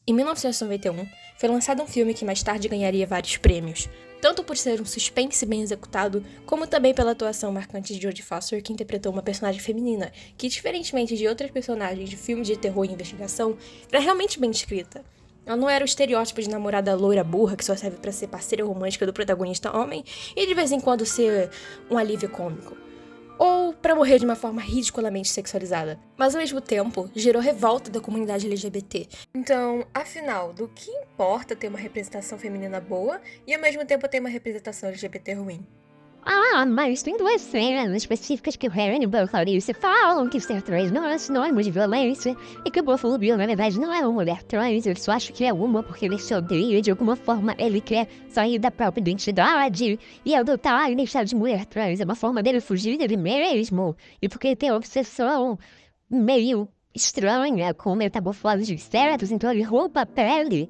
Em 1991, foi lançado um filme que mais tarde ganharia vários prêmios, tanto por ser um suspense bem executado, como também pela atuação marcante de Jodie Foster, que interpretou uma personagem feminina, que, diferentemente de outras personagens de filmes de terror e investigação, era realmente bem escrita. Ela não era o estereótipo de namorada loira burra que só serve pra ser parceira romântica do protagonista homem e de vez em quando ser um alívio cômico. Ou pra morrer de uma forma ridiculamente sexualizada. Mas ao mesmo tempo, gerou revolta da comunidade LGBT. Então, afinal, do que importa ter uma representação feminina boa e ao mesmo tempo ter uma representação LGBT ruim? Mas tem duas cenas específicas que o Hannibal Clarice falam que ser trans não é sinônimo de violência e que o Buffalo Bill, na verdade, não é uma mulher trans, ele só acha que é uma porque ele se odeia, de alguma forma ele quer sair da própria identidade e adotar e deixar de mulher trans. É uma forma dele fugir dele mesmo e porque ele tem obsessão meio estranha com metamorfoses certos, então ele rouba a pele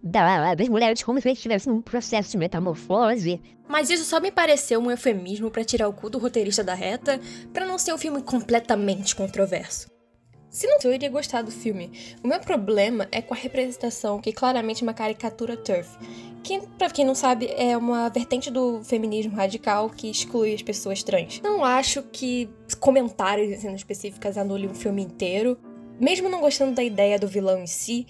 das mulheres como se eles estivessem num processo de metamorfose. Mas isso só me pareceu um eufemismo pra tirar o cu do roteirista da reta, pra não ser um filme completamente controverso. Se não, eu iria gostar do filme. O meu problema é com a representação, que claramente é uma caricatura TERF, que, pra quem não sabe, é uma vertente do feminismo radical que exclui as pessoas trans. Não acho que comentários e cenas específicas anulem um filme inteiro. Mesmo não gostando da ideia do vilão em si,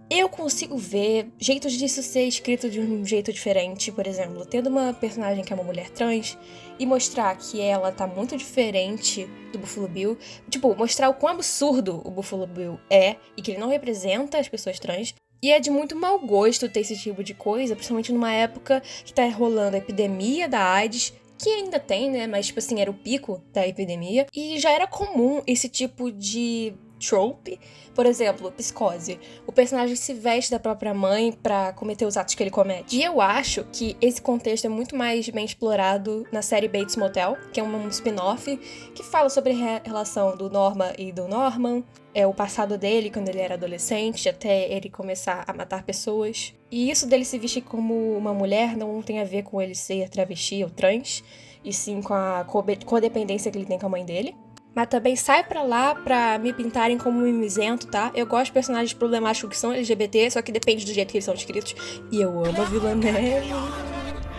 eu consigo ver jeitos disso ser escrito de um jeito diferente, por exemplo, tendo uma personagem que é uma mulher trans e mostrar que ela tá muito diferente do Buffalo Bill, tipo, mostrar o quão absurdo o Buffalo Bill é e que ele não representa as pessoas trans. E é de muito mau gosto ter esse tipo de coisa, principalmente numa época que tá rolando a epidemia da AIDS, que ainda tem, né, mas tipo assim, era o pico da epidemia, e já era comum esse tipo de trope. Por exemplo, Psicose. O personagem se veste da própria mãe pra cometer os atos que ele comete. E eu acho que esse contexto é muito mais bem explorado na série Bates Motel, que é um spin-off que fala sobre a relação do Norma e do Norman, o passado dele quando ele era adolescente, até ele começar a matar pessoas. E isso dele se vestir como uma mulher não tem a ver com ele ser travesti ou trans, e sim com a codependência que ele tem com a mãe dele. Mas também sai pra lá pra me pintarem como mimizento, tá? Eu gosto de personagens problemáticos que são LGBT, só que depende do jeito que eles são escritos. E eu amo a Villanelle.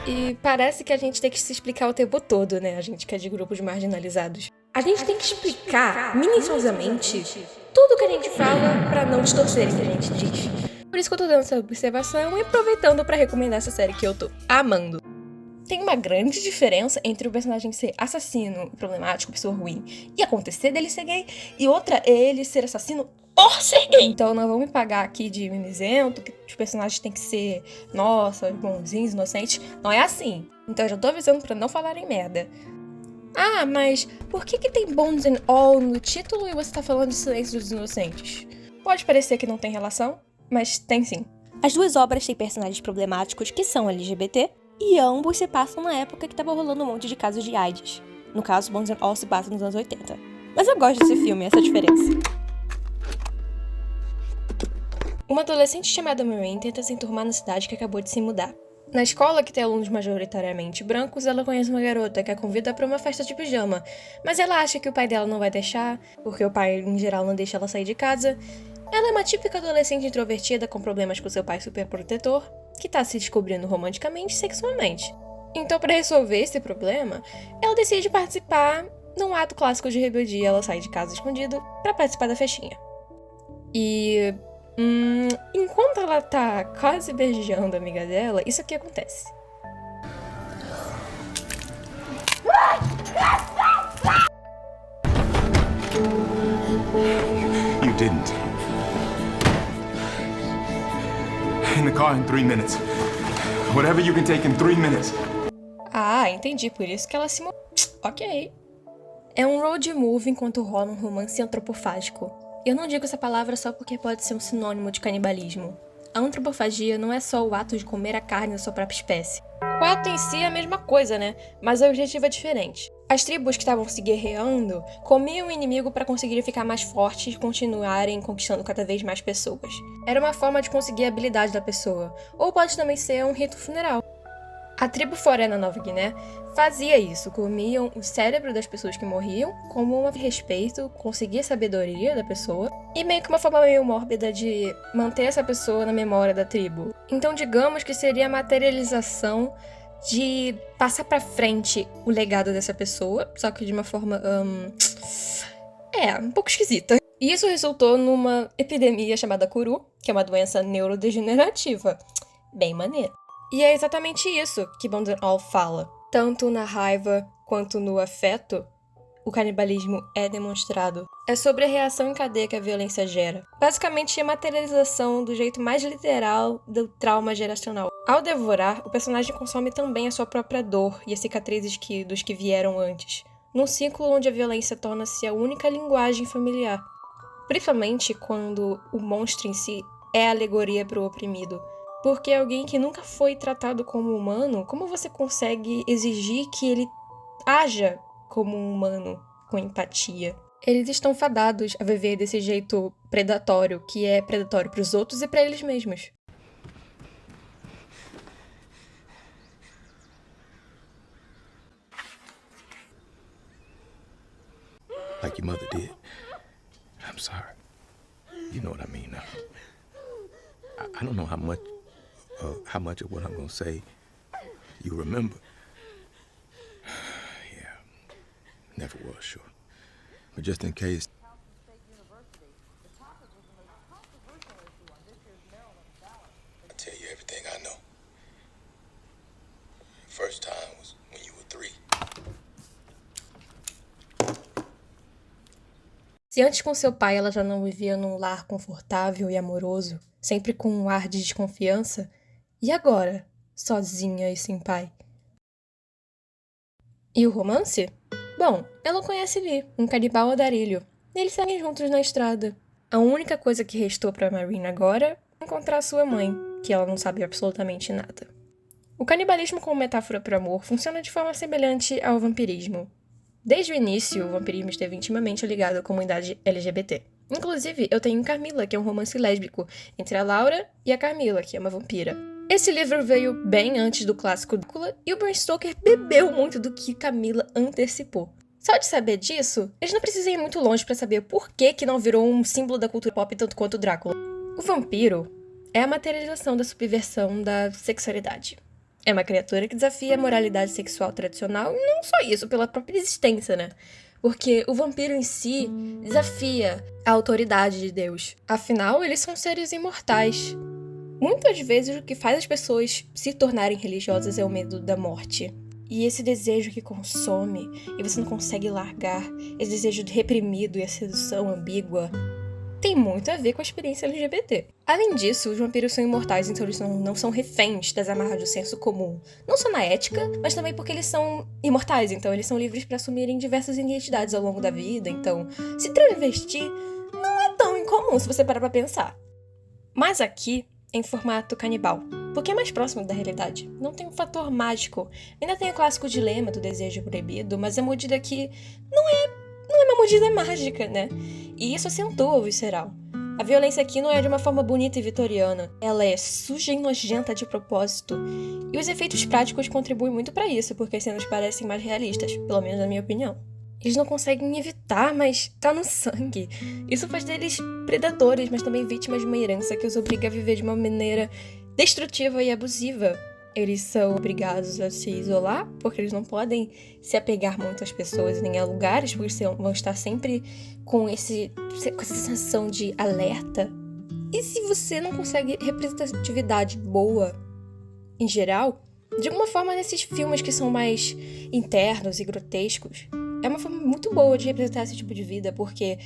E parece que a gente tem que se explicar o tempo todo, né? A gente que é de grupos marginalizados. A gente tem que explicar, minuciosamente, tudo que a gente fala pra não distorcer o que a gente diz. Por isso que eu tô dando essa observação e aproveitando pra recomendar essa série que eu tô amando. Tem uma grande diferença entre o personagem ser assassino, problemático, pessoa ruim, e acontecer dele ser gay, e outra é ele ser assassino por ser gay. Então não vão me pagar aqui de mimizento, que os personagens têm que ser, nossa, bonzinhos, inocentes. Não é assim. Então eu já tô avisando pra não falarem merda. Ah, mas por que tem Bones and All no título e você tá falando de Silêncio dos Inocentes? Pode parecer que não tem relação, mas tem sim. As duas obras têm personagens problemáticos que são LGBT, e ambos se passam na época que tava rolando um monte de casos de AIDS. No caso, Bones and All se passa nos anos 80. Mas eu gosto desse filme, essa é a diferença. Uma adolescente chamada Maureen tenta se enturmar na cidade que acabou de se mudar. Na escola, que tem alunos majoritariamente brancos, ela conhece uma garota que a convida para uma festa de pijama, mas ela acha que o pai dela não vai deixar, porque o pai, em geral, não deixa ela sair de casa. Ela é uma típica adolescente introvertida com problemas com seu pai superprotetor, que tá se descobrindo romanticamente e sexualmente. Então, para resolver esse problema, ela decide participar num ato clássico de rebeldia. Ela sai de casa escondido para participar da festinha. E enquanto ela tá quase beijando a amiga dela, isso aqui acontece. You didn't. In the car in 3 minutes. Whatever you can take in 3 minutes. Ah, entendi. Por isso que ela se... Ok. É um road movie enquanto rola um romance antropofágico. Eu não digo essa palavra só porque pode ser um sinônimo de canibalismo. A antropofagia não é só o ato de comer a carne da sua própria espécie. O ato em si é a mesma coisa, né? Mas o objetivo é diferente. As tribos que estavam se guerreando comiam o inimigo para conseguirem ficar mais fortes e continuarem conquistando cada vez mais pessoas. Era uma forma de conseguir a habilidade da pessoa. Ou pode também ser um rito funeral. A tribo Foré na Nova Guiné fazia isso, comiam o cérebro das pessoas que morriam como um respeito, conseguia a sabedoria da pessoa e meio que uma forma meio mórbida de manter essa pessoa na memória da tribo. Então digamos que seria a materialização de passar pra frente o legado dessa pessoa, só que de uma forma, um pouco esquisita. E isso resultou numa epidemia chamada Kuru, que é uma doença neurodegenerativa. Bem maneiro. E é exatamente isso que Banderal fala. Tanto na raiva quanto no afeto, o canibalismo é demonstrado. É sobre a reação em cadeia que a violência gera. Basicamente, é a materialização do jeito mais literal do trauma geracional. Ao devorar, o personagem consome também a sua própria dor e as cicatrizes dos que vieram antes, num ciclo onde a violência torna-se a única linguagem familiar. Principalmente quando o monstro em si é a alegoria para o oprimido. Porque alguém que nunca foi tratado como humano, como você consegue exigir que ele haja como um humano, com empatia? Eles estão fadados a viver desse jeito predatório, que é predatório para os outros e para eles mesmos. Like your mother did. I'm sorry. You know what I mean now. I don't know how much of what I'm gonna say you remember. Yeah, never was sure. But just in case. I'll tell you everything I know. First time was when you were 3. Se antes com seu pai ela já não vivia num lar confortável e amoroso, sempre com um ar de desconfiança, e agora, sozinha e sem pai? E o romance? Bom, ela conhece Lee, um canibal andarilho, e eles seguem juntos na estrada. A única coisa que restou para Marine agora é encontrar sua mãe, que ela não sabe absolutamente nada. O canibalismo como metáfora para o amor funciona de forma semelhante ao vampirismo. Desde o início, o vampirismo esteve intimamente ligado à comunidade LGBT. Inclusive, eu tenho Carmila, que é um romance lésbico entre a Laura e a Carmila, que é uma vampira. Esse livro veio bem antes do clássico Drácula, e o Bram Stoker bebeu muito do que Camila antecipou. Só de saber disso, eles não precisam ir muito longe para saber por que não virou um símbolo da cultura pop tanto quanto o Drácula. O vampiro é a materialização da subversão da sexualidade. É uma criatura que desafia a moralidade sexual tradicional, e não só isso, pela própria existência, né? Porque o vampiro em si desafia a autoridade de Deus. Afinal, eles são seres imortais. Muitas vezes o que faz as pessoas se tornarem religiosas é o medo da morte. E esse desejo que consome e você não consegue largar, esse desejo reprimido e a sedução ambígua, tem muito a ver com a experiência LGBT. Além disso, os vampiros são imortais, então eles não são reféns das amarras do senso comum. Não só na ética, mas também porque eles são imortais, então eles são livres para assumirem diversas identidades ao longo da vida. Então, se transvestir não é tão incomum se você parar pra pensar. Mas aqui, em formato canibal, porque é mais próximo da realidade. Não tem um fator mágico. Ainda tem o clássico dilema do desejo proibido, mas a mordida aqui não é uma mordida mágica, né? E isso acentua o visceral. A violência aqui não é de uma forma bonita e vitoriana. Ela é suja e nojenta de propósito. E os efeitos práticos contribuem muito pra isso, porque as cenas parecem mais realistas, pelo menos na minha opinião. Eles não conseguem evitar, mas tá no sangue. Isso faz deles predadores, mas também vítimas de uma herança que os obriga a viver de uma maneira destrutiva e abusiva. Eles são obrigados a se isolar, porque eles não podem se apegar muito às pessoas nem a lugares, porque eles vão estar sempre com essa sensação de alerta. E se você não consegue representatividade boa, em geral, de alguma forma nesses filmes que são mais internos e grotescos, é uma forma muito boa de representar esse tipo de vida, porque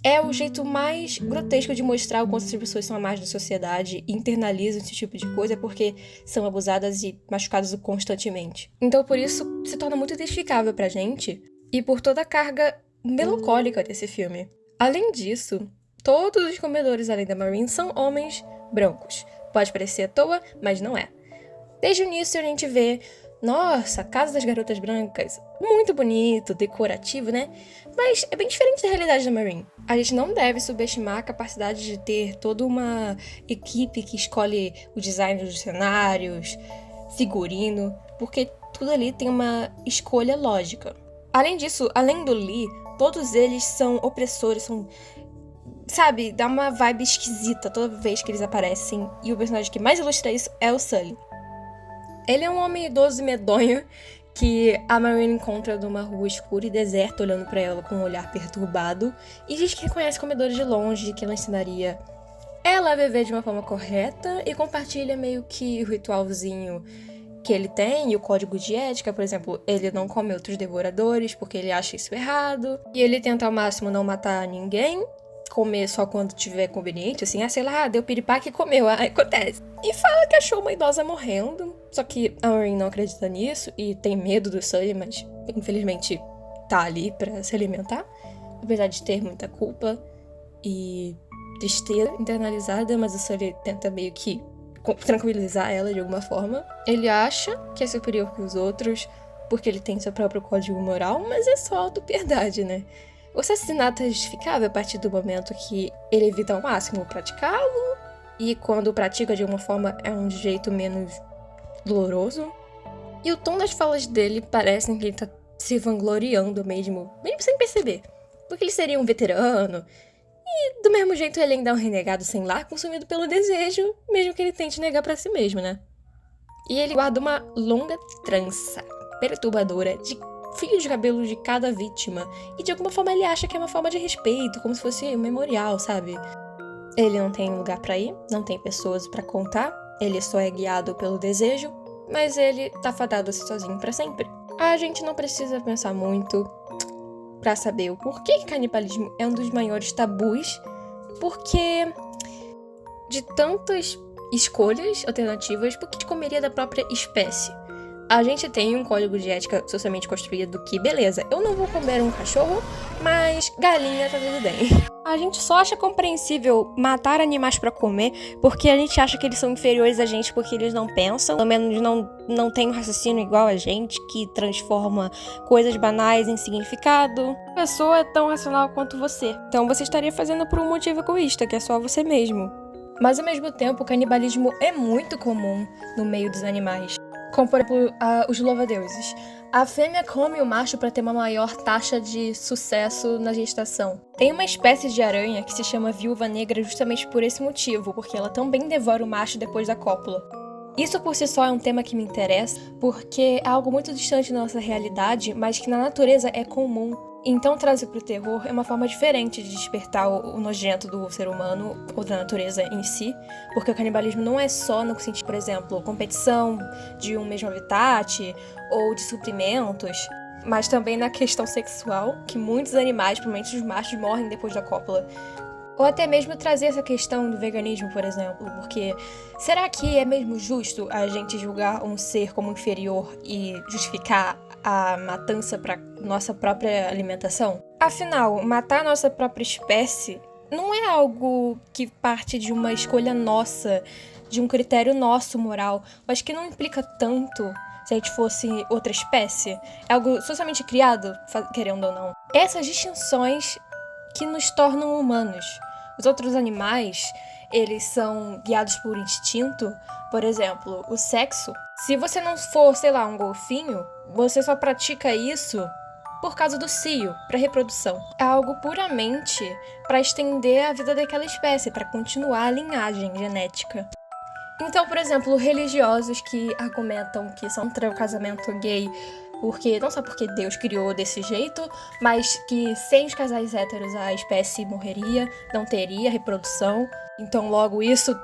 é o jeito mais grotesco de mostrar o quanto as pessoas são à margem da sociedade e internalizam esse tipo de coisa porque são abusadas e machucadas constantemente. Então, por isso, se torna muito identificável pra gente e por toda a carga melancólica desse filme. Além disso, todos os comedores além da Marine são homens brancos. Pode parecer à toa, mas não é. Desde o início a gente vê, nossa, a Casa das Garotas Brancas, muito bonito, decorativo, né? Mas é bem diferente da realidade da Marine. A gente não deve subestimar a capacidade de ter toda uma equipe que escolhe o design dos cenários, figurino, porque tudo ali tem uma escolha lógica. Além disso, além do Lee, todos eles são opressores, sabe, dá uma vibe esquisita toda vez que eles aparecem, e o personagem que mais ilustra isso é o Sully. Ele é um homem idoso e medonho que a Marine encontra numa rua escura e deserta olhando pra ela com um olhar perturbado e diz que reconhece comedores de longe, que ela ensinaria ela a viver de uma forma correta e compartilha meio que o ritualzinho que ele tem e o código de ética. Por exemplo, ele não come outros devoradores porque ele acha isso errado, e ele tenta ao máximo não matar ninguém, comer só quando tiver conveniente, assim, sei lá, deu piripaque e comeu, acontece. E fala que achou uma idosa morrendo, só que a Maureen não acredita nisso e tem medo do Sully, mas infelizmente tá ali pra se alimentar, apesar de ter muita culpa e tristeza internalizada, mas o Sully tenta meio que tranquilizar ela de alguma forma. Ele acha que é superior que os outros porque ele tem seu próprio código moral, mas é só autopiedade, né? O assassinato é justificável a partir do momento que ele evita ao máximo praticá-lo, e quando pratica de uma forma é um jeito menos doloroso. E o tom das falas dele parece que ele tá se vangloriando mesmo sem perceber, porque ele seria um veterano, e do mesmo jeito ele ainda é um renegado sem lar, consumido pelo desejo, mesmo que ele tente negar pra si mesmo, né? E ele guarda uma longa trança perturbadora de fios de cabelo de cada vítima, e de alguma forma ele acha que é uma forma de respeito, como se fosse um memorial, sabe? Ele não tem lugar pra ir, não tem pessoas pra contar, ele só é guiado pelo desejo, mas ele tá fadado a ser sozinho pra sempre. A gente não precisa pensar muito pra saber o porquê que canibalismo é um dos maiores tabus, porque de tantas escolhas alternativas, por que te comeria da própria espécie? A gente tem um código de ética socialmente construído que, beleza, eu não vou comer um cachorro, mas galinha tá tudo bem. A gente só acha compreensível matar animais pra comer porque a gente acha que eles são inferiores a gente porque eles não pensam, pelo menos não tem um raciocínio igual a gente, que transforma coisas banais em significado. A pessoa é tão racional quanto você, então você estaria fazendo por um motivo egoísta, que é só você mesmo. Mas ao mesmo tempo, o canibalismo é muito comum no meio dos animais. Como, por exemplo, os louva-deuses. A fêmea come o macho para ter uma maior taxa de sucesso na gestação. Tem uma espécie de aranha que se chama viúva negra justamente por esse motivo, porque ela também devora o macho depois da cópula. Isso por si só é um tema que me interessa, porque é algo muito distante da nossa realidade, mas que na natureza é comum. Então trazer pro terror é uma forma diferente de despertar o nojento do ser humano ou da natureza em si, porque o canibalismo não é só no sentido, por exemplo, competição de um mesmo habitat ou de suprimentos, mas também na questão sexual, que muitos animais, principalmente os machos, morrem depois da cópula. Ou até mesmo trazer essa questão do veganismo, por exemplo, porque será que é mesmo justo a gente julgar um ser como inferior e justificar a matança para nossa própria alimentação? Afinal, matar a nossa própria espécie não é algo que parte de uma escolha nossa, de um critério nosso moral, mas que não implica tanto se a gente fosse outra espécie. É algo socialmente criado, querendo ou não. Essas distinções que nos tornam humanos. Os outros animais, eles são guiados por instinto. Por exemplo, o sexo. Se você não for, sei lá, um golfinho, você só pratica isso por causa do cio, para reprodução. É algo puramente para estender a vida daquela espécie, para continuar a linhagem genética. Então, por exemplo, religiosos que argumentam que são contra o casamento gay, não só porque Deus criou desse jeito, mas que sem os casais héteros a espécie morreria, não teria reprodução. Então, logo, isso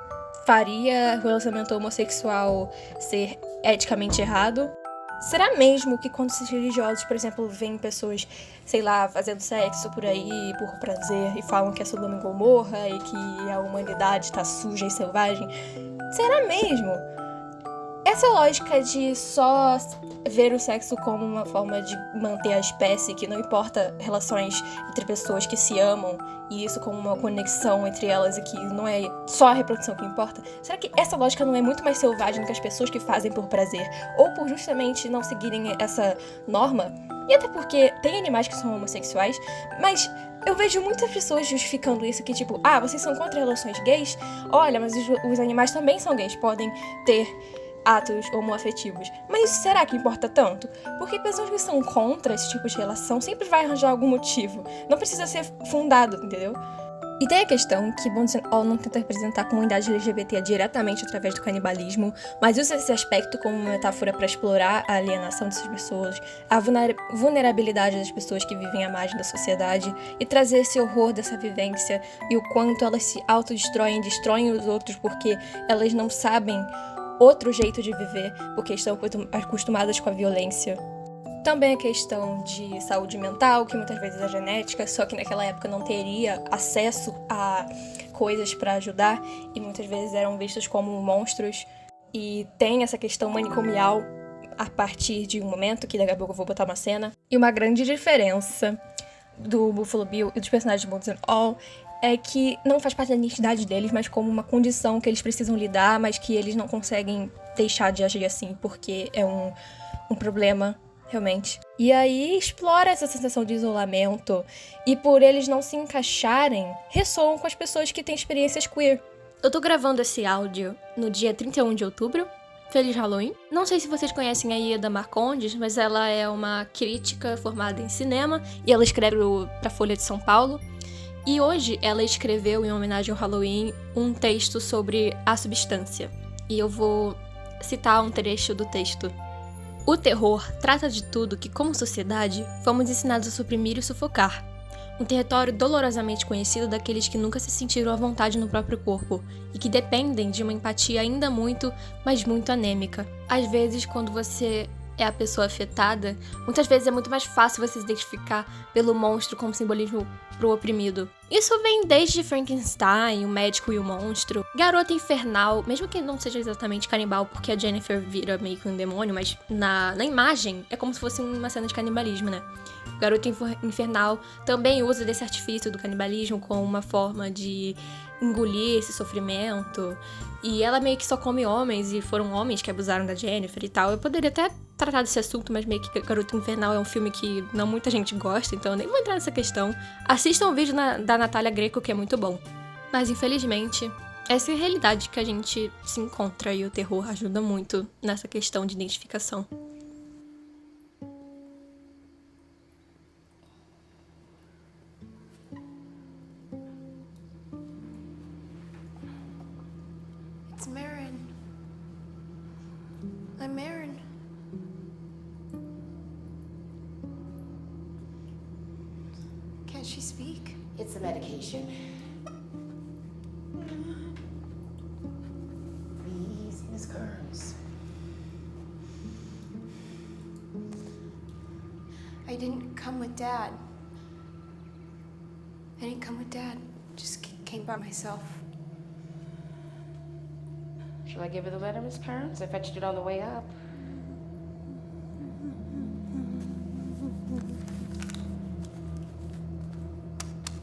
faria o relacionamento homossexual ser eticamente errado. Será mesmo que quando esses religiosos, por exemplo, veem pessoas, sei lá, fazendo sexo por aí, por prazer, e falam que é Sodoma e Gomorra e que a humanidade tá suja e selvagem, será mesmo? Essa lógica de só ver o sexo como uma forma de manter a espécie, que não importa relações entre pessoas que se amam, e isso como uma conexão entre elas e que não é só a reprodução que importa, será que essa lógica não é muito mais selvagem do que as pessoas que fazem por prazer, ou por justamente não seguirem essa norma? E até porque tem animais que são homossexuais, mas eu vejo muitas pessoas justificando isso, que tipo, vocês são contra relações gays? Olha, mas os animais também são gays, podem ter atos homoafetivos. Mas isso será que importa tanto? Porque pessoas que são contra esse tipo de relação sempre vai arranjar algum motivo. Não precisa ser fundado, entendeu? E tem a questão que Bones and All não tenta representar a comunidade LGBT diretamente através do canibalismo, mas usa esse aspecto como uma metáfora para explorar a alienação dessas pessoas, a vulnerabilidade das pessoas que vivem à margem da sociedade e trazer esse horror dessa vivência e o quanto elas se autodestroem e destroem os outros porque elas não sabem outro jeito de viver, porque estão acostumadas com a violência. Também a questão de saúde mental, que muitas vezes é genética, só que naquela época não teria acesso a coisas para ajudar e muitas vezes eram vistos como monstros. E tem essa questão manicomial a partir de um momento, que daqui a pouco eu vou botar uma cena. E uma grande diferença do Buffalo Bill e dos personagens de Bones and All é que não faz parte da identidade deles, mas como uma condição que eles precisam lidar, mas que eles não conseguem deixar de agir assim, porque é um problema realmente. E aí explora essa sensação de isolamento e por eles não se encaixarem, ressoam com as pessoas que têm experiências queer. Eu tô gravando esse áudio no dia 31 de outubro. Feliz Halloween. Não sei se vocês conhecem a Ieda Marcondes, mas ela é uma crítica formada em cinema e ela escreve pra Folha de São Paulo. E hoje ela escreveu, em homenagem ao Halloween, um texto sobre a substância. E eu vou citar um trecho do texto. O terror trata de tudo que, como sociedade, fomos ensinados a suprimir e sufocar. Um território dolorosamente conhecido daqueles que nunca se sentiram à vontade no próprio corpo e que dependem de uma empatia ainda muito, mas muito anêmica. Às vezes, quando você é a pessoa afetada, muitas vezes é muito mais fácil você se identificar pelo monstro como simbolismo pro oprimido. Isso vem desde Frankenstein, o médico e o monstro, Garota Infernal, mesmo que não seja exatamente canibal, porque a Jennifer vira meio que um demônio, mas na imagem é como se fosse uma cena de canibalismo, né? Garota Infernal também usa desse artifício do canibalismo como uma forma de engolir esse sofrimento. E ela meio que só come homens, e foram homens que abusaram da Jennifer e tal. Eu poderia até tratar desse assunto, mas meio que Garota Infernal é um filme que não muita gente gosta, então eu nem vou entrar nessa questão. Assistam o vídeo da Natália Greco, que é muito bom. Mas infelizmente, essa é a realidade que a gente se encontra e o terror ajuda muito nessa questão de identificação. It's Marin. I'm Marin. Can't she speak? It's the medication. Please, Miss Kearns. I didn't come with Dad. I didn't come with Dad. Just came by myself. Shall I give her the letter, Miss Kearns? I fetched it on the way up.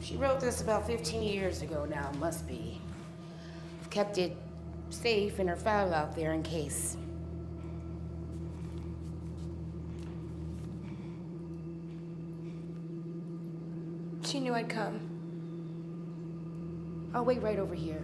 She wrote this about 15 years ago now, must be. I've kept it safe in her file out there in case. She knew I'd come. I'll wait right over here.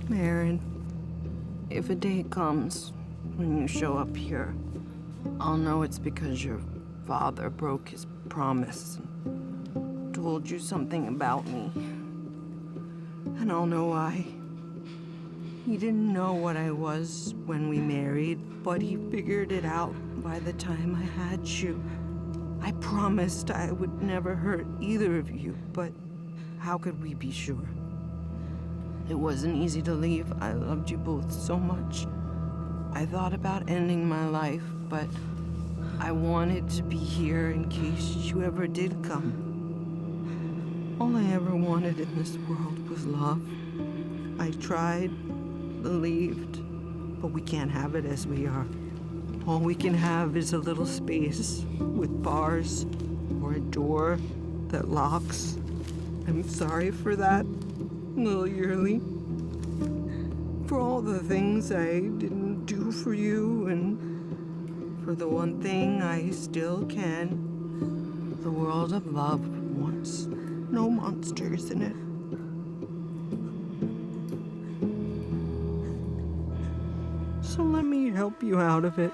Marin, if a day comes when you show up here, I'll know it's because your father broke his promise and told you something about me. And I'll know why. He didn't know what I was when we married, but he figured it out by the time I had you. I promised I would never hurt either of you, but how could we be sure? It wasn't easy to leave. I loved you both so much. I thought about ending my life, but I wanted to be here in case you ever did come. All I ever wanted in this world was love. I tried, believed, but we can't have it as we are. All we can have is a little space with bars or a door that locks. I'm sorry for that, little Yearly. For all the things I didn't do for you and for the one thing I still can. The world of love wants no monsters in it. So let me help you out of it.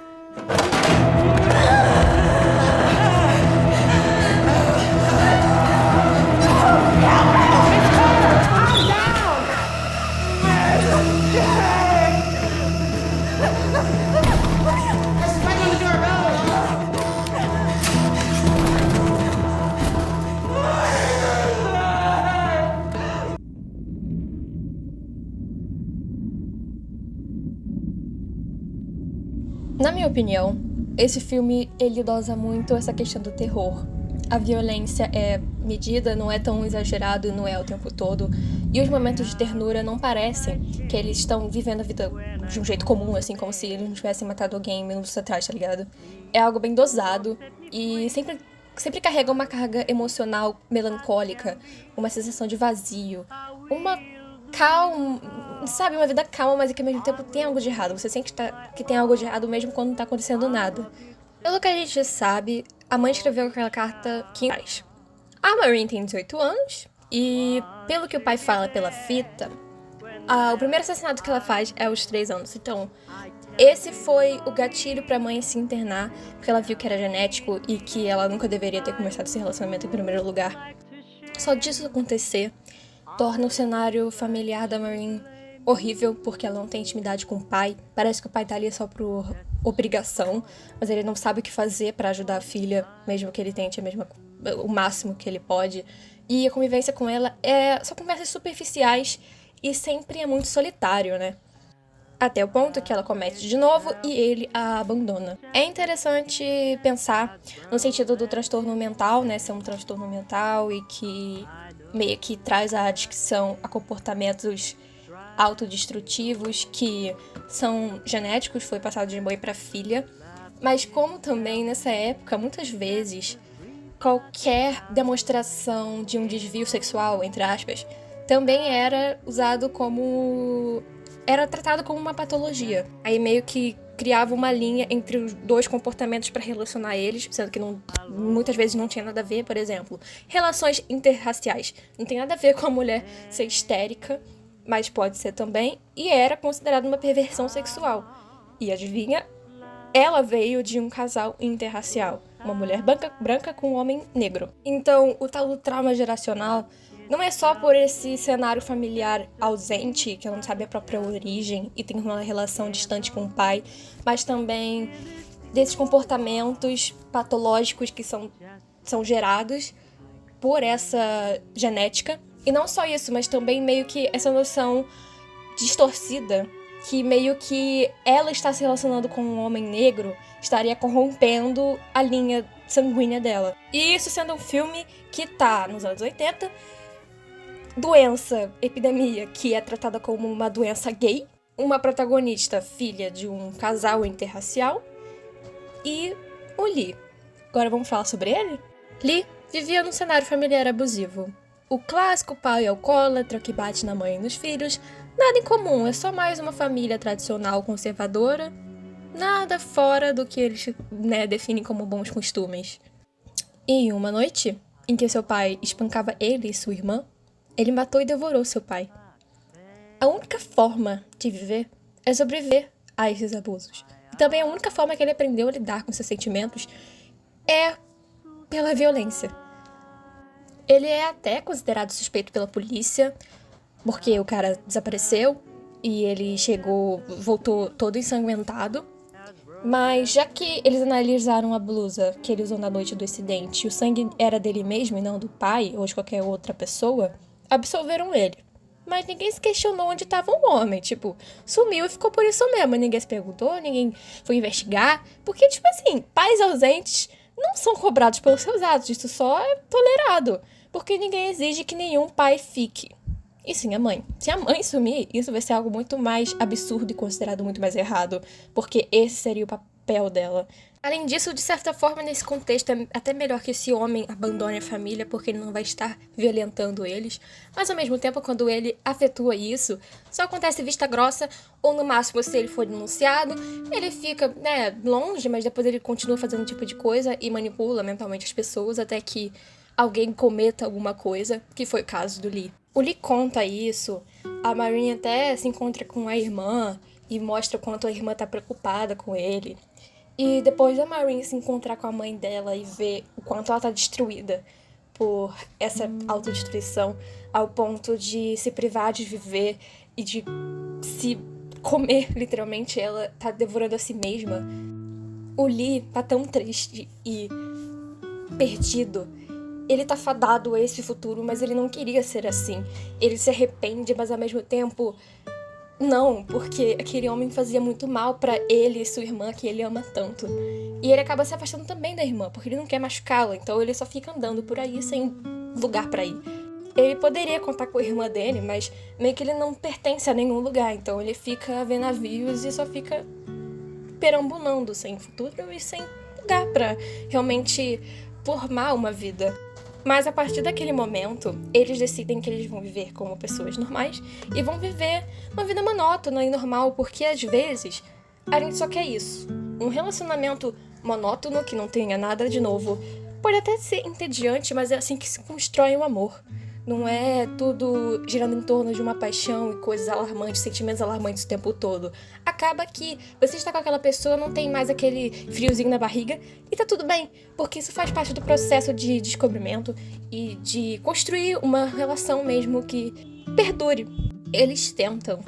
Na minha opinião, esse filme, ele dosa muito essa questão do terror. A violência é medida, não é tão exagerado, não é o tempo todo. E os momentos de ternura não parecem que eles estão vivendo a vida de um jeito comum, assim, como se eles não tivessem matado alguém minutos atrás, tá ligado? É algo bem dosado e sempre carrega uma carga emocional melancólica, uma sensação de vazio, uma calma, sabe, uma vida calma, mas que ao mesmo tempo tem algo de errado. Você sente que tem algo de errado mesmo quando não tá acontecendo nada. Pelo que a gente sabe, a mãe escreveu aquela carta 15 anos. A Maureen tem 18 anos e, pelo que o pai fala pela fita, o primeiro assassinato que ela faz é aos 3 anos. Então, esse foi o gatilho pra mãe se internar, porque ela viu que era genético e que ela nunca deveria ter começado esse relacionamento em primeiro lugar. Só disso acontecer torna o cenário familiar da Maureen horrível, porque ela não tem intimidade com o pai. Parece que o pai tá ali só por obrigação, mas ele não sabe o que fazer pra ajudar a filha, mesmo que ele tente o máximo que ele pode. E a convivência com ela são conversas superficiais e sempre é muito solitário, né? Até o ponto que ela comete de novo e ele a abandona. É interessante pensar no sentido do transtorno mental, né? Ser um transtorno mental e que meio que traz a adicção a comportamentos autodestrutivos que são genéticos, foi passado de mãe para filha. Mas como também nessa época, muitas vezes, qualquer demonstração de um desvio sexual, entre aspas, também era tratado como uma patologia. Aí meio que criava uma linha entre os dois comportamentos para relacionar eles, sendo que muitas vezes não tinha nada a ver. Por exemplo, relações interraciais. Não tem nada a ver com a mulher ser histérica, mas pode ser também, e era considerado uma perversão sexual. E adivinha? Ela veio de um casal interracial, uma mulher branca com um homem negro. Então, o tal do trauma geracional não é só por esse cenário familiar ausente, que ela não sabe a própria origem e tem uma relação distante com o pai, mas também desses comportamentos patológicos que são gerados por essa genética. E não só isso, mas também meio que essa noção distorcida que meio que ela está se relacionando com um homem negro estaria corrompendo a linha sanguínea dela. E isso sendo um filme que tá nos anos 80, doença, epidemia, que é tratada como uma doença gay, uma protagonista filha de um casal interracial e o Lee. Agora vamos falar sobre ele? Lee vivia num cenário familiar abusivo. O clássico pai alcoólatra que bate na mãe e nos filhos, nada em comum, é só mais uma família tradicional conservadora, nada fora do que eles definem como bons costumes. E uma noite, em que seu pai espancava ele e sua irmã, ele matou e devorou seu pai. A única forma de viver é sobreviver a esses abusos. E também a única forma que ele aprendeu a lidar com seus sentimentos é pela violência. Ele é até considerado suspeito pela polícia, porque o cara desapareceu e ele voltou todo ensanguentado. Mas já que eles analisaram a blusa que ele usou na noite do incidente e o sangue era dele mesmo e não do pai ou de qualquer outra pessoa, absolveram ele. Mas ninguém se questionou onde estava o homem, sumiu e ficou por isso mesmo. Ninguém se perguntou, ninguém foi investigar, porque, pais ausentes não são cobrados pelos seus atos, isso só é tolerado, porque ninguém exige que nenhum pai fique. E sim, a mãe. Se a mãe sumir, isso vai ser algo muito mais absurdo e considerado muito mais errado, porque esse seria papel dela. Além disso, de certa forma, nesse contexto, é até melhor que esse homem abandone a família, porque ele não vai estar violentando eles. Mas, ao mesmo tempo, quando ele afetua isso, só acontece vista grossa, ou no máximo, se ele for denunciado, ele fica, longe, mas depois ele continua fazendo esse tipo de coisa e manipula mentalmente as pessoas até que alguém cometa alguma coisa, que foi o caso do Lee. O Lee conta isso, a Maureen até se encontra com a irmã e mostra o quanto a irmã tá preocupada com ele. E depois da Maureen se encontrar com a mãe dela e ver o quanto ela tá destruída por essa autodestruição, ao ponto de se privar de viver e de se comer, literalmente, ela tá devorando a si mesma. O Lee tá tão triste e perdido. Ele tá fadado a esse futuro, mas ele não queria ser assim. Ele se arrepende, mas ao mesmo tempo não, porque aquele homem fazia muito mal pra ele e sua irmã, que ele ama tanto. E ele acaba se afastando também da irmã, porque ele não quer machucá-la, então ele só fica andando por aí sem lugar pra ir. Ele poderia contar com a irmã dele, mas meio que ele não pertence a nenhum lugar, então ele fica a ver navios e só fica perambulando, sem futuro e sem lugar pra realmente formar uma vida. Mas a partir daquele momento, eles decidem que eles vão viver como pessoas normais e vão viver uma vida monótona e normal, porque às vezes a gente só quer isso. Um relacionamento monótono, que não tenha nada de novo, pode até ser entediante, mas é assim que se constrói o amor. Não é tudo girando em torno de uma paixão e coisas alarmantes, sentimentos alarmantes o tempo todo. Acaba que você está com aquela pessoa, não tem mais aquele friozinho na barriga e tá tudo bem, porque isso faz parte do processo de descobrimento e de construir uma relação mesmo que perdure. Eles tentam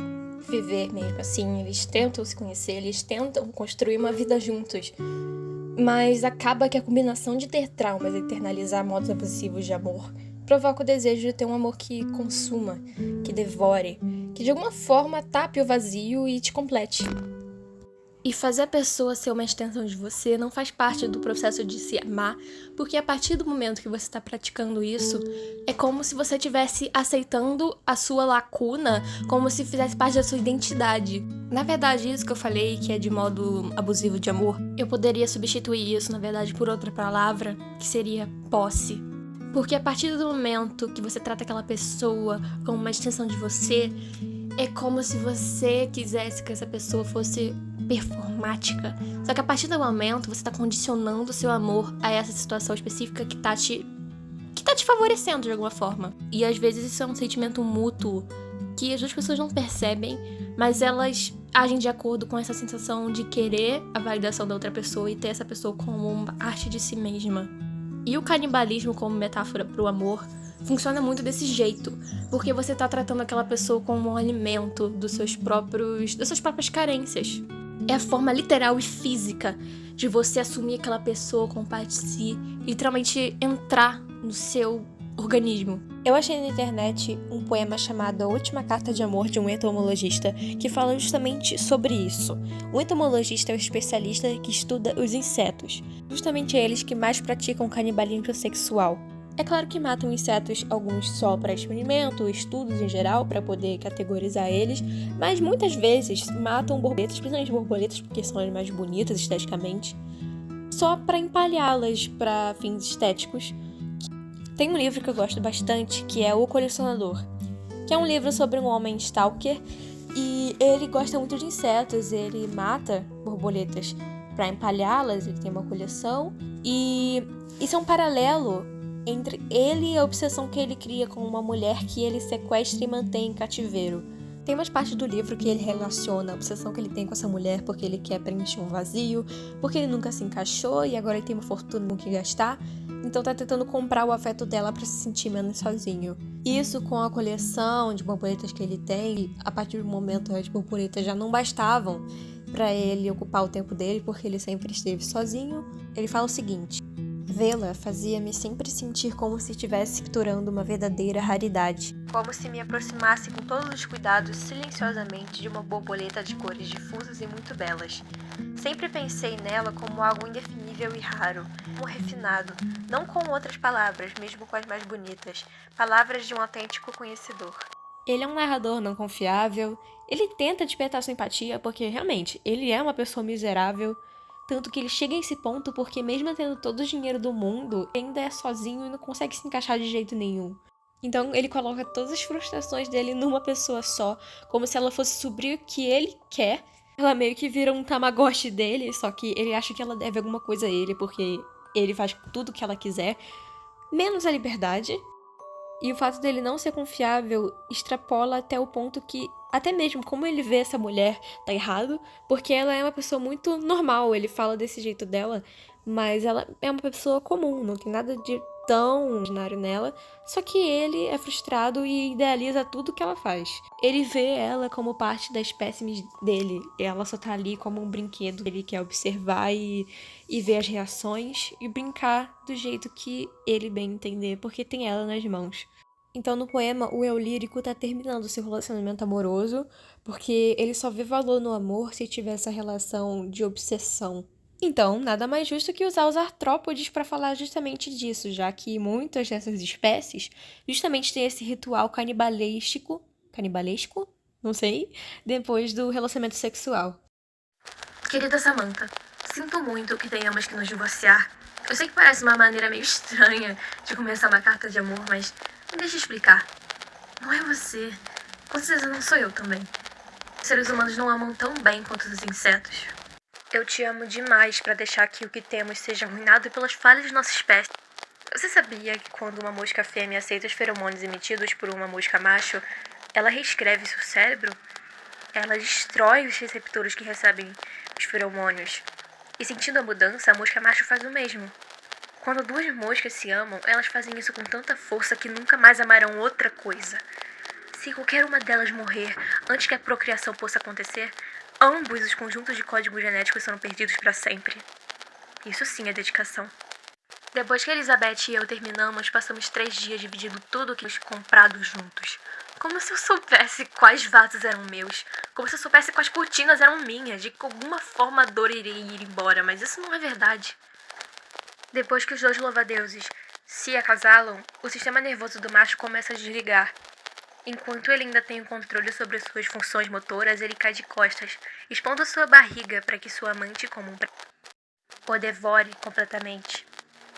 viver mesmo assim, eles tentam se conhecer, eles tentam construir uma vida juntos. Mas acaba que a combinação de ter traumas e internalizar modos abusivos de amor provoca o desejo de ter um amor que consuma, que devore, que de alguma forma tape o vazio e te complete. E fazer a pessoa ser uma extensão de você não faz parte do processo de se amar, porque a partir do momento que você está praticando isso, é como se você estivesse aceitando a sua lacuna, como se fizesse parte da sua identidade. Na verdade, isso que eu falei, que é de modo abusivo de amor, eu poderia substituir isso, na verdade, por outra palavra, que seria posse. Porque a partir do momento que você trata aquela pessoa como uma extensão de você, é como se você quisesse que essa pessoa fosse performática. Só que a partir do momento você tá condicionando o seu amor a essa situação específica que tá te favorecendo de alguma forma. E às vezes isso é um sentimento mútuo que as duas pessoas não percebem, mas elas agem de acordo com essa sensação de querer a validação da outra pessoa e ter essa pessoa como uma arte de si mesma. E o canibalismo como metáfora pro amor funciona muito desse jeito, porque você tá tratando aquela pessoa como um alimento das suas próprias carências. É a forma literal e física de você assumir aquela pessoa como parte de si e literalmente entrar no seu organismo. Eu achei na internet um poema chamado A Última Carta de Amor de um entomologista, que fala justamente sobre isso. O entomologista é o especialista que estuda os insetos, justamente eles que mais praticam canibalismo sexual. É claro que matam insetos, alguns só para experimento, estudos em geral, para poder categorizar eles, mas muitas vezes matam borboletas, principalmente borboletas, porque são as mais bonitas esteticamente, só para empalhá-las para fins estéticos. Tem um livro que eu gosto bastante, que é O Colecionador, que é um livro sobre um homem stalker, e ele gosta muito de insetos, ele mata borboletas para empalhá-las, ele tem uma coleção, e isso é um paralelo entre ele e a obsessão que ele cria com uma mulher que ele sequestra e mantém em cativeiro. Tem umas partes do livro que ele relaciona a obsessão que ele tem com essa mulher porque ele quer preencher um vazio, porque ele nunca se encaixou e agora ele tem uma fortuna com que gastar, então tá tentando comprar o afeto dela pra se sentir menos sozinho. Isso com a coleção de borboletas que ele tem, a partir do momento as borboletas já não bastavam pra ele ocupar o tempo dele porque ele sempre esteve sozinho. Ele fala o seguinte: vê-la fazia-me sempre sentir como se estivesse capturando uma verdadeira raridade. Como se me aproximasse com todos os cuidados silenciosamente de uma borboleta de cores difusas e muito belas. Sempre pensei nela como algo indefinível e raro, como refinado, não com outras palavras, mesmo com as mais bonitas, palavras de um autêntico conhecedor. Ele é um narrador não confiável, ele tenta despertar sua empatia porque, realmente, ele é uma pessoa miserável, Tanto que ele chega a esse ponto porque mesmo tendo todo o dinheiro do mundo, ainda é sozinho e não consegue se encaixar de jeito nenhum. Então ele coloca todas as frustrações dele numa pessoa só, como se ela fosse suprir o que ele quer. Ela meio que vira um Tamagotchi dele, só que ele acha que ela deve alguma coisa a ele, porque ele faz tudo o que ela quiser, menos a liberdade. E o fato dele não ser confiável extrapola até o ponto que, até mesmo como ele vê essa mulher, tá errado, porque ela é uma pessoa muito normal, ele fala desse jeito dela, mas ela é uma pessoa comum, não tem nada de tão ordinário nela, só que ele é frustrado e idealiza tudo que ela faz. Ele vê ela como parte da espécime dele, e ela só tá ali como um brinquedo. Ele quer observar e ver as reações e brincar do jeito que ele bem entender, porque tem ela nas mãos. Então, no poema, o eu lírico tá terminando seu relacionamento amoroso, porque ele só vê valor no amor se tiver essa relação de obsessão. Então, nada mais justo que usar os artrópodes para falar justamente disso, já que muitas dessas espécies justamente têm esse ritual canibalesco, não sei, depois do relacionamento sexual. Querida Samantha, sinto muito que tenhamos que nos divorciar. Eu sei que parece uma maneira meio estranha de começar uma carta de amor, mas me deixa explicar. Não é você. Com certeza não sou eu também. Os seres humanos não amam tão bem quanto os insetos. Eu te amo demais para deixar que o que temos seja arruinado pelas falhas de nossa espécie. Você sabia que quando uma mosca fêmea aceita os feromônios emitidos por uma mosca macho, ela reescreve seu cérebro? Ela destrói os receptores que recebem os feromônios. E sentindo a mudança, a mosca macho faz o mesmo. Quando duas moscas se amam, elas fazem isso com tanta força que nunca mais amarão outra coisa. Se qualquer uma delas morrer antes que a procriação possa acontecer, ambos os conjuntos de códigos genéticos serão perdidos para sempre. Isso sim é dedicação. Depois que Elizabeth e eu terminamos, passamos 3 dias dividindo tudo o que tínhamos comprado juntos. Como se eu soubesse quais vasos eram meus. Como se eu soubesse quais cortinas eram minhas. De que alguma forma a dor iria ir embora, mas isso não é verdade. Depois que os dois louva-deuses se acasalam, o sistema nervoso do macho começa a desligar. Enquanto ele ainda tem o controle sobre suas funções motoras, ele cai de costas, expondo sua barriga para que sua amante comum o devore completamente.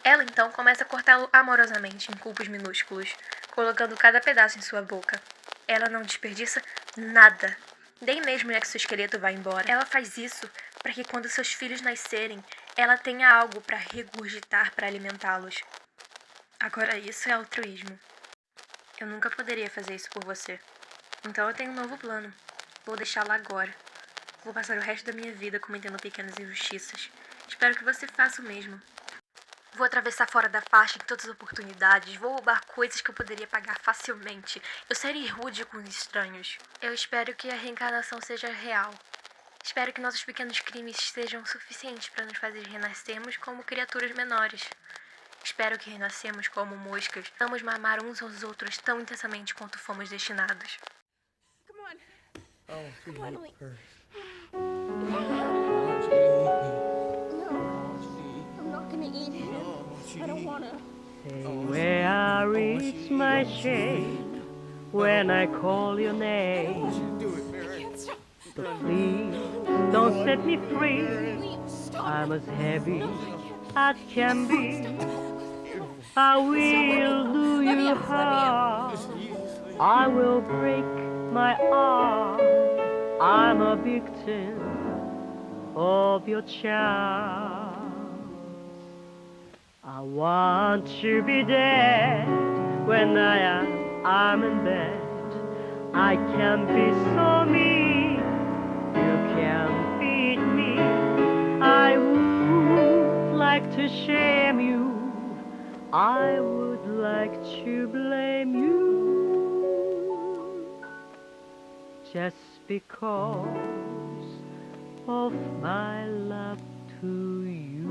Ela então começa a cortá-lo amorosamente em cubos minúsculos, colocando cada pedaço em sua boca. Ela não desperdiça nada, nem mesmo é que seu esqueleto vá embora. Ela faz isso para que quando seus filhos nascerem, ela tenha algo para regurgitar para alimentá-los. Agora isso é altruísmo. Eu nunca poderia fazer isso por você. Então eu tenho um novo plano. Vou deixá-la agora. Vou passar o resto da minha vida cometendo pequenas injustiças. Espero que você faça o mesmo. Vou atravessar fora da faixa em todas as oportunidades. Vou roubar coisas que eu poderia pagar facilmente. Eu serei rude com os estranhos. Eu espero que a reencarnação seja real. Espero que nossos pequenos crimes sejam suficientes para nos fazer renascermos como criaturas menores. Espero que renascemos como moscas. Vamos mamar uns aos outros tão intensamente quanto fomos destinados. Come on. Oh, she Come on, hit wait. first. I'm not gonna eat him. I don't wanna. Where I reach my shade when I call your name. I can't stop. But please don't set me free. Please stop. I'm as heavy as can be. I will do you harm. I will break my arm. I'm a victim of your charm. I want to be dead when I'm in bed. I can be so mean. You can beat me. I would like to shame you. I would like to blame you just because of my love to you.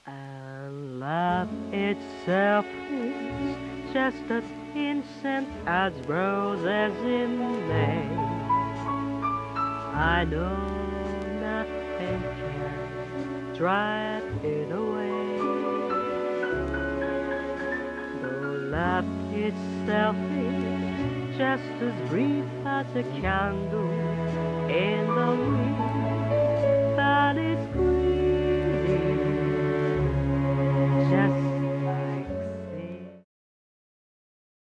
And love itself is just as innocent as roses in May. I know nothing can drive it away. Though love itself is just as brief as a candle.